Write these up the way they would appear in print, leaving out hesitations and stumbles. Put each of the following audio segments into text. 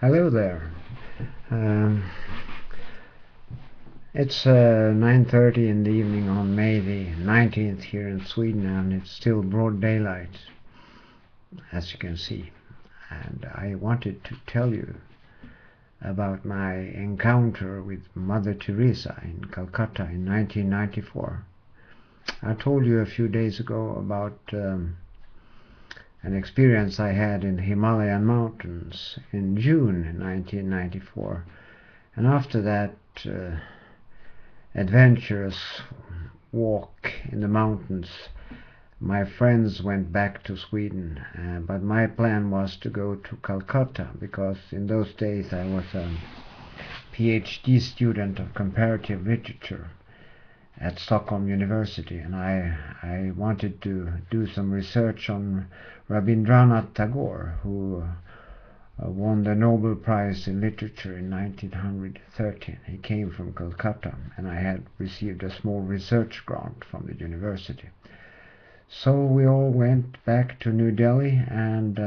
Hello there. Um, it's 9:30 in the evening on May the 19th here in Sweden, and it's still broad daylight, as you can see. And I wanted to tell you about my encounter with Mother Teresa in Calcutta in 1994. I told you a few days ago about an experience I had in the Himalayan mountains in June 1994. And after that adventurous walk in the mountains, my friends went back to Sweden, but my plan was to go to Calcutta, because in those days I was a PhD student of comparative literature at Stockholm University, and I wanted to do some research on Rabindranath Tagore, who won the Nobel Prize in Literature in 1913. He came from Calcutta, and I had received a small research grant from the university. So we all went back to New Delhi, and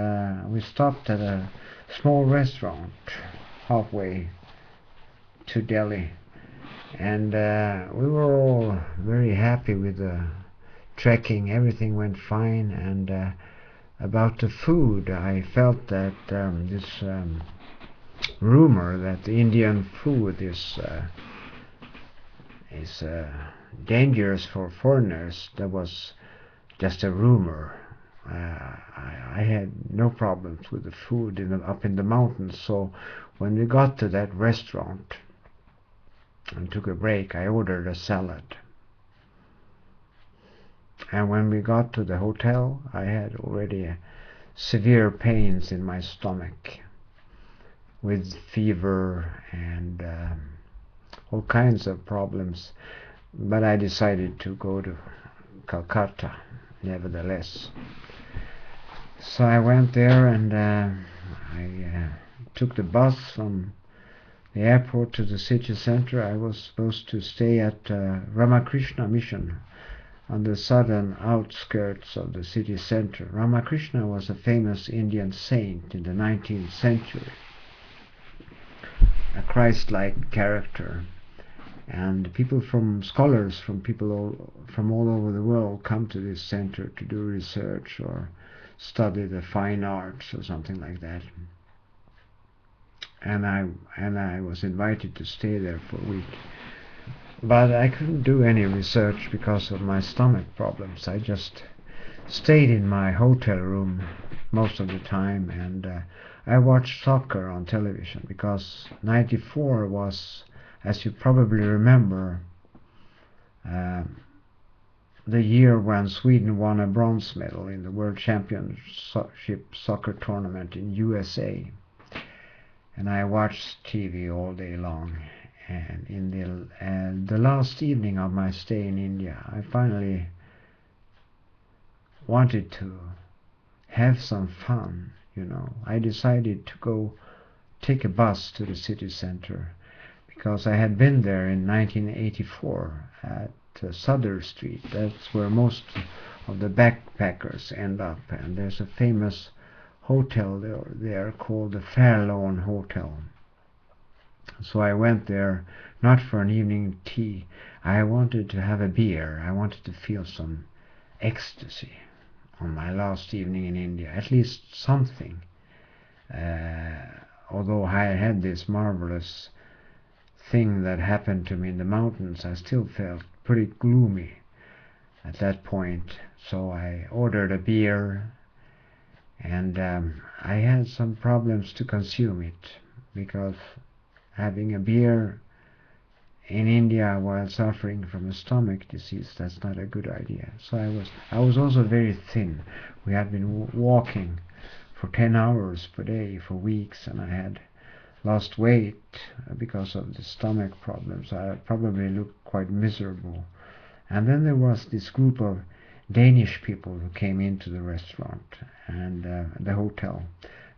we stopped at a small restaurant halfway to Delhi. And we were all very happy with the trekking. Everything went fine, and about the food, I felt that this rumor that the Indian food is dangerous for foreigners, that was just a rumor. I had no problems with the food up in the mountains, so when we got to that restaurant and took a break, I ordered a salad. And when we got to the hotel, I had already severe pains in my stomach, with fever and all kinds of problems. But I decided to go to Calcutta nevertheless. So I went there, and I took the bus from the airport to the city center. I was supposed to stay at Ramakrishna Mission on the southern outskirts of the city center. Ramakrishna was a famous Indian saint in the 19th century, a Christ-like character, and scholars from all over the world come to this center to do research or study the fine arts or something like that. And I was invited to stay there for a week. But I couldn't do any research because of my stomach problems. I just stayed in my hotel room most of the time, and I watched soccer on television, because 94 was, as you probably remember, the year when Sweden won a bronze medal in the World Championship soccer tournament in USA. And I watched TV all day long. And in the last evening of my stay in India, I finally wanted to have some fun, I decided to go take a bus to the city center, because I had been there in 1984 at Southern Street. That's where most of the backpackers end up, and there's a famous hotel there called the Fairlawn Hotel. So I went there not for an evening tea. I wanted to have a beer. I wanted to feel some ecstasy on my last evening in India, at least something. Although I had this marvelous thing that happened to me in the mountains, I still felt pretty gloomy at that point. So I ordered a beer, and I had some problems to consume it, because having a beer in India while suffering from a stomach disease, that's not a good idea. So I was also very thin. We had been walking for 10 hours per day for weeks, and I had lost weight because of the stomach problems. I probably looked quite miserable. And then there was this group of Danish people who came into the restaurant and the hotel.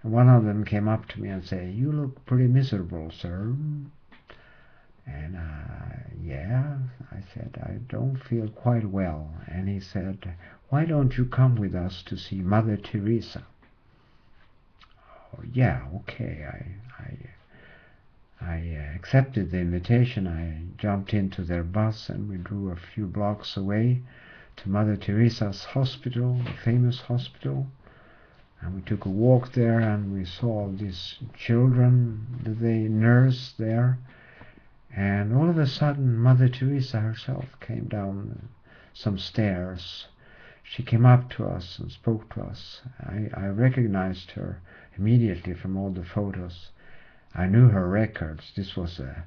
And one of them came up to me and said, "You look pretty miserable, sir." And yeah, I said, "I don't feel quite well." And he said, "Why don't you come with us to see Mother Teresa?" "Oh, yeah, okay. I accepted the invitation. I jumped into their bus and we drove a few blocks away to Mother Teresa's hospital, the famous hospital. And we took a walk there and we saw all these children that they nursed there. And all of a sudden, Mother Teresa herself came down some stairs. She came up to us and spoke to us. I recognized her immediately from all the photos. I knew her records. This was a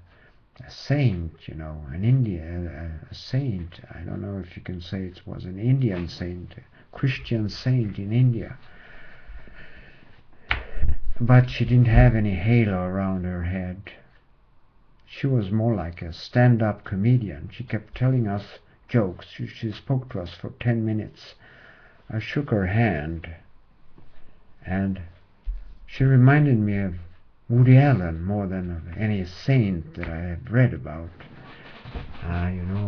saint, an a saint. I don't know if you can say it was an Indian saint, a Christian saint in India. But she didn't have any halo around her head. She was more like a stand-up comedian. She kept telling us jokes. She spoke to us for 10 minutes. I shook her hand, and she reminded me of Woody Allen more than of any saint that I had read about.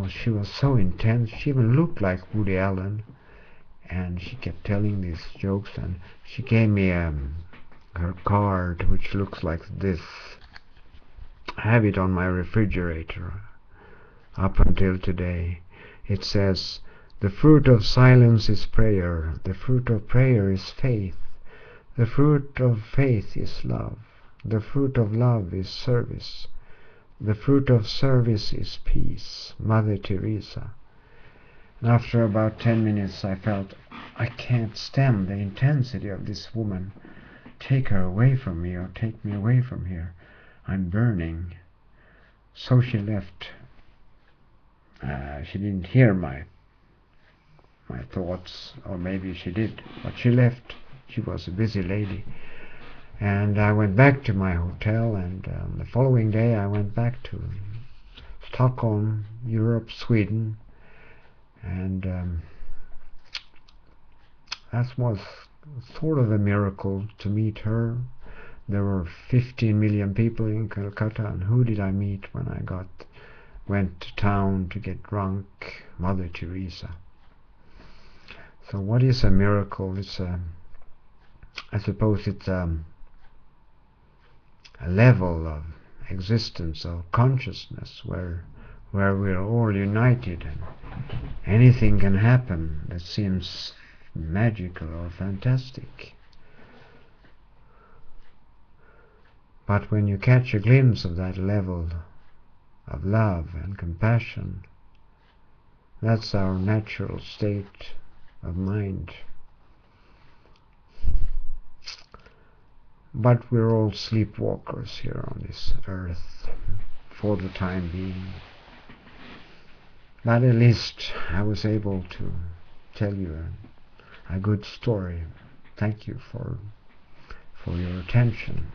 She was so intense. She even looked like Woody Allen, and she kept telling these jokes, and she gave me her card, which looks like this. I have it on my refrigerator up until today. It says, "The fruit of silence is prayer. The fruit of prayer is faith. The fruit of faith is love. The fruit of love is service. The fruit of service is peace." Mother Teresa. And after about 10 minutes I felt, I can't stand the intensity of this woman. Take her away from me, or take me away from here. I'm burning. So she left. She didn't hear my thoughts, or maybe she did, but she left. She was a busy lady. And I went back to my hotel, and the following day I went back to Stockholm, Europe, Sweden, and that was sort of a miracle to meet her. There were 15 million people in Calcutta, and who did I meet when I went to town to get drunk? Mother Teresa. So what is a miracle? I suppose it's a level of existence, of consciousness, where we're all united and anything can happen that seems magical or fantastic. But when you catch a glimpse of that level of love and compassion, that's our natural state of mind. But we're all sleepwalkers here on this earth for the time being. But at least I was able to tell you a good story. Thank you for your attention.